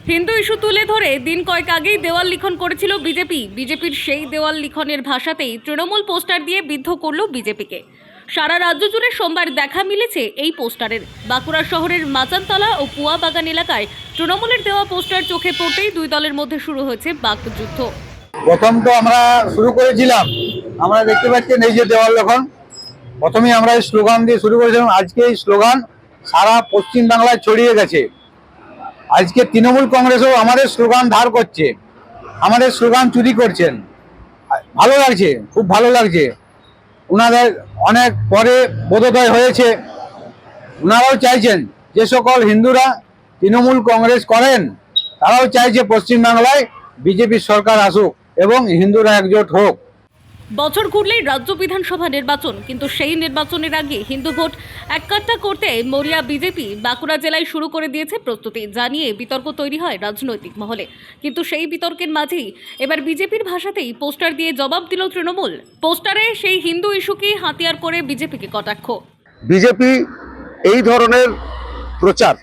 Hindu issue তুলে ধরে দিন কয়েক আগেই দেওয়াল লিখন করেছিল বিজেপির সেই দেওয়াল লিখনের ভাষাতেই তৃণমূল পোস্টার দিয়ে বিদ্ধ করল বিজেপিকে। সারা রাজ্য জুড়ে সোমবার দেখা মিলেছে এই পোস্টারের। বাঁকুড়া শহরের মাচানতলা ও পুয়াবাগান এলাকায় তৃণমূলের দেওয়া পোস্টার চোখে পড়তেই দুই দলের মধ্যে শুরু হয়েছে বাকযুদ্ধ। প্রথম তো আমরা শুরু করেছিলাম, আমরা দেখতে পাচ্ছেন এই যে দেওয়াল লিখন, প্রথমেই আমরা এই স্লোগান দিয়ে শুরু করেছিলাম। আজকে এই স্লোগান সারা পশ্চিম বাংলায় ছড়িয়ে গেছে। আজকে তৃণমূল কংগ্রেসও আমাদের স্লোগান ধার করছে, আমাদের স্লোগান চুরি করছেন। ভালো লাগছে, খুব ভালো লাগছে। ওনাদের অনেক পরে বোধোদয় হয়েছে। ওনারাও চাইছেন যে সকল হিন্দুরা তৃণমূল কংগ্রেস করেন তারাও চাইছে পশ্চিমবাংলায় বিজেপির সরকার আসুক এবং হিন্দুরা একজোট হোক। বছর ঘুরলেই রাজ্য বিধানসভা নির্বাচন, কিন্তু সেই নির্বাচনের আগে হিন্দু ভোট এককাট্টা করতে মরিয়া বিজেপি বাঁকুড়া জেলায় শুরু করে দিয়েছে প্রস্তুতি, জানিয়ে বিতর্ক তৈরি হয় রাজনৈতিক মহলে। কিন্তু সেই বিতর্কের মাঝেই এবার বিজেপির ভাষাতেই পোস্টার দিয়ে জবাব দিল তৃণমূল। পোস্টারে সেই হিন্দু ইস্যুকে হাতিয়ার করে বিজেপিকে কটাক্ষ। বিজেপি এই ধরনের প্রচার,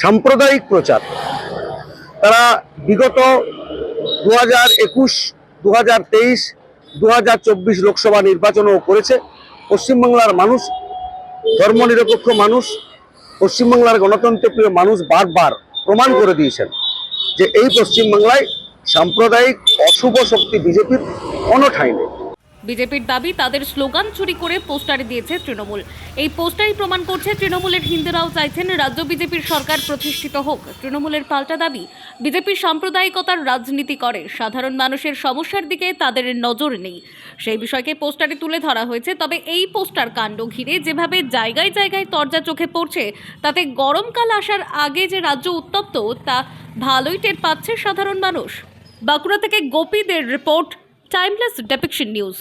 সাম্প্রদায়িক প্রচার, তারা বিগত 2021, 2023, 2024 লোকসভা নির্বাচনও করেছে। পশ্চিমবাংলার মানুষ, ধর্মনিরপেক্ষ মানুষ, পশ্চিমবাংলার গণতন্ত্রপ্রিয় মানুষ বারবার প্রমাণ করে দিয়েছেন যে এই পশ্চিমবাংলায় সাম্প্রদায়িক অশুভ শক্তি বিজেপির কোনো ঠাঁই নেই। বিজেপির দাবি তাদের স্লোগান চুরি করে পোস্টারে দিয়েছে তৃণমূল। এই পোস্টারই প্রমাণ করছে তৃণমূলের হিন্দুরাও চাইছেন রাজ্য বিজেপির সরকার প্রতিষ্ঠিত হোক। তৃণমূলের পাল্টা দাবি, বিজেপি সাম্প্রদায়িকতার রাজনীতি করে, সাধারণ মানুষের সমস্যার দিকে তাদের নজর নেই। সেই বিষয়কে পোস্টারে তুলে ধরা হয়েছে। তবে এই পোস্টার কাণ্ড ঘিরে যেভাবে জায়গায় জায়গায় তরজা চোখে পড়ছে, তাতে গরমকাল আসার আগে যে রাজ্য উত্তপ্ত তা ভালোই টের পাচ্ছে সাধারণ মানুষ। বাঁকুড়া থেকে গোপীদের রিপোর্ট, টাইমলেস ডেপিকশন নিউজ।